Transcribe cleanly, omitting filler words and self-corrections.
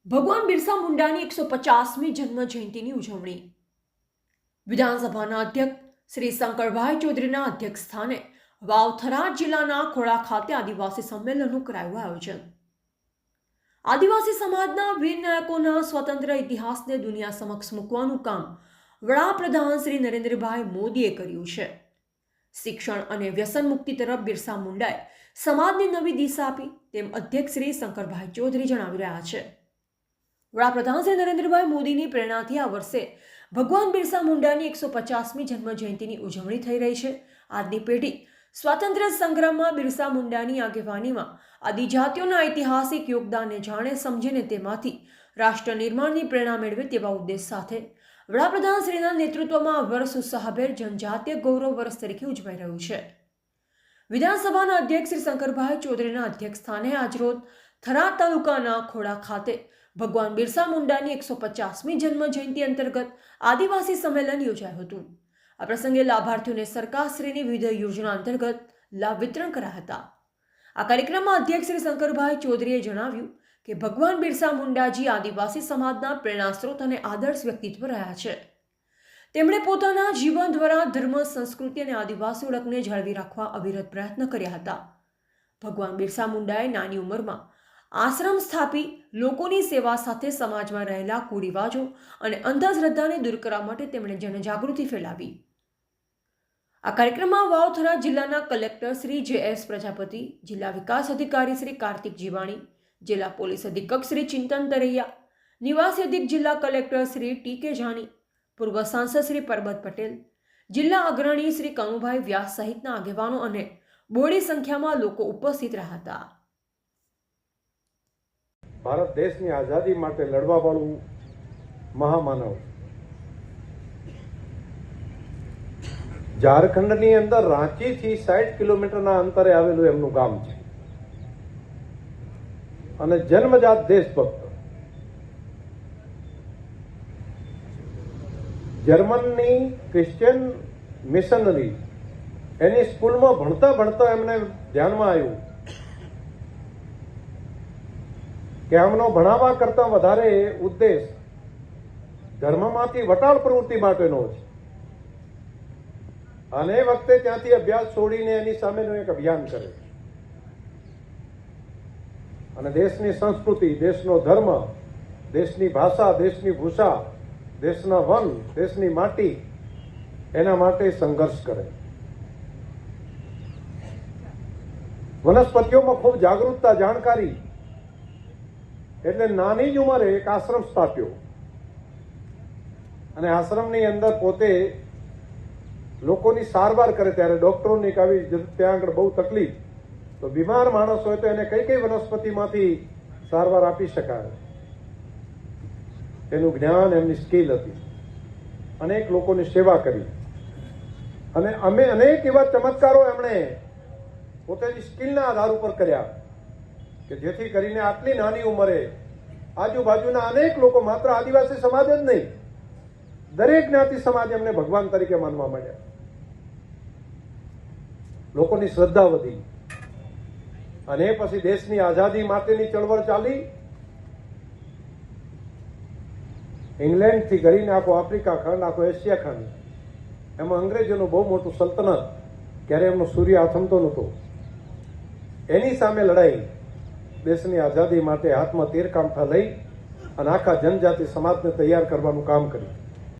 ભગવાન બિરસા મુંડાની 150મી જન્મ જયંતિની ઉજવણી વિધાનસભાના અધ્યક્ષ શ્રી શંકરભાઈ ચૌધરીના અધ્યક્ષ સ્થાને વાવથરા જિલ્લાના ખોડા ખાતે આદિવાસી સંમેલનનું કરાયું આયોજન। આદિવાસી સમાજના વીર નાયકોના સ્વતંત્ર ઇતિહાસને દુનિયા સમક્ષ મૂકવાનું કામ વડાપ્રધાન શ્રી નરેન્દ્રભાઈ મોદીએ કર્યું છે। શિક્ષણ અને વ્યસન મુક્તિ તરફ બિરસા મુંડાએ સમાજને નવી દિશા આપી તેમ અધ્યક્ષ શ્રી શંકરભાઈ ચૌધરી જણાવી રહ્યા છે। વડાપ્રધાન શ્રી નરેન્દ્રભાઈ મોદીની પ્રેરણાથી આ વર્ષે ભગવાન બિરસા મુંડાની 150મી જન્મ જયંતિની ઉજવણી થઈ રહી છે। આજની પેઢી સ્વાતંત્ર્ય સંગ્રામમાં બિરસા મુંડાની આગેવાનીમાં આદિજાતિઓના ઐતિહાસિક યોગદાનને જાણે સમજીને તેમાંથી રાષ્ટ્ર નિર્માણની પ્રેરણા મેળવે તેવા ઉદ્દેશ સાથે વડાપ્રધાન શ્રીના નેતૃત્વમાં આ વર્ષ ઉત્સાહભેર જનજાતીય ગૌરવ વર્ષ તરીકે ઉજવાઈ રહ્યું છે। વિધાનસભાના અધ્યક્ષ શ્રી શંકરભાઈ ચૌધરીના અધ્યક્ષ સ્થાને આજરોજ થરા તાલુકાના ખોડા ખાતે ભગવાન બિરસા મુંડાની 150મી જન્મ જયંતિ અંતર્ગત આદિવાસી સંમેલન યોજાયું હતું। આ પ્રસંગે લાભાર્થીઓને સરકારશ્રીની વિવિધ યોજના અંતર્ગત લાભ વિતરણ કરાયા હતા। આ કાર્યક્રમમાં અધ્યક્ષ શ્રી શંકરભાઈ ચૌધરીએ જણાવ્યું કે ભગવાન બિરસા મુંડાજી આદિવાસી સમાજના પ્રેરણાસ્ત્રોત અને આદર્શ વ્યક્તિત્વ રહ્યા છે। તેમણે પોતાના જીવન દ્વારા ધર્મ, સંસ્કૃતિ અને આદિવાસી ઓળખને જાળવી રાખવા અવિરત પ્રયત્ન કર્યા હતા। ભગવાન બિરસા મુંડાએ નાની ઉંમરમાં આશ્રમ સ્થાપી લોકોની સેવા સાથે સમાજમાં રહેલા કુરિવાજો અને અંધશ્રદ્ધાને દૂર કરવા માટે તેમણે જનજાગૃતિ ફેલાવી। આ કાર્યક્રમમાં વાવથરા જિલ્લાના કલેક્ટર શ્રી જે.એસ. પ્રજાપતિ, જિલ્લા વિકાસ અધિકારી શ્રી કાર્તિક જીવાણી, જિલ્લા પોલીસ અધિક્ષક શ્રી ચિંતન તરૈયા, નિવાસી અધિક જિલ્લા કલેક્ટર શ્રી ટી.કે. જાની, પૂર્વ સાંસદ શ્રી પરબત પટેલ, જિલ્લા અગ્રણી શ્રી કનુભાઈ વ્યાસ સહિતના આગેવાનો અને બહોળી સંખ્યામાં લોકો ઉપસ્થિત રહ્યા હતા। ભારત દેશની આઝાદી માટે લડવા વાળું મહામાનવ ઝારખંડની અંદર રાંચીથી 60 કિલોમીટરના અંતરે આવેલું એમનું ગામ છે અને જન્મજાત દેશભક્ત। જર્મનની ક્રિશ્ચિયન મિશનરી એની સ્કૂલમાં ભણતા ભણતા એમને ધ્યાનમાં આવ્યું કે આમનો ભણાવવા કરતા વધારે ઉદ્દેશ ધર્મમાંથી વટાળ પ્રવૃત્તિ માટેનો છે અને એ વખતે ત્યાંથી અભ્યાસ છોડીને એની સામેનું એક અભિયાન કરે અને દેશની સંસ્કૃતિ, દેશનો ધર્મ, દેશની ભાષા, દેશની ભૂષા, દેશના વન, દેશની માટી એના માટે સંઘર્ષ કરે। વનસ્પતિઓમાં ખૂબ જાગૃતતા, જાણકારી એટલે નાની જ ઉંમરે એક આશ્રમ સ્થાપ્યો અને આશ્રમની અંદર પોતે લોકોની સારવાર કરે। ત્યારે ડોક્ટરોની આવી ત્યાં આગળ બહુ તકલીફ, તો બીમાર માણસ હોય તો એને કઈ કઈ વનસ્પતિમાંથી સારવાર આપી શકાય એનું જ્ઞાન, એમની સ્કિલ હતી। અનેક લોકોની સેવા કરી અને અમે અનેક એવા ચમત્કારો એમણે પોતાની સ્કિલના આધાર ઉપર કર્યા કે જેથી કરીને આટલી નાની ઉંમરે આજુબાજુના અનેક લોકો, માત્ર આદિવાસી સમાજ જ નહીં, દરેક જ્ઞાતિ સમાજ એમને ભગવાન તરીકે માનવા માંડ્યા। લોકોની શ્રદ્ધા વધી અને પછી દેશની આઝાદી માટેની ચળવળ ચાલી। ઇંગ્લેન્ડથી કરીને આખો આફ્રિકા ખંડ, આખો એશિયા ખંડ, એમાં અંગ્રેજોનું બહુ મોટું સલ્તનત, ક્યારે એમનો સૂર્ય આથમતો નહોતો, એની સામે લડાઈ દેશની આઝાદી માટે હાથમાં તીરકામઠા લઈ અને આખા જનજાતિ સમાજને તૈયાર કરવાનું કામ કર્યું।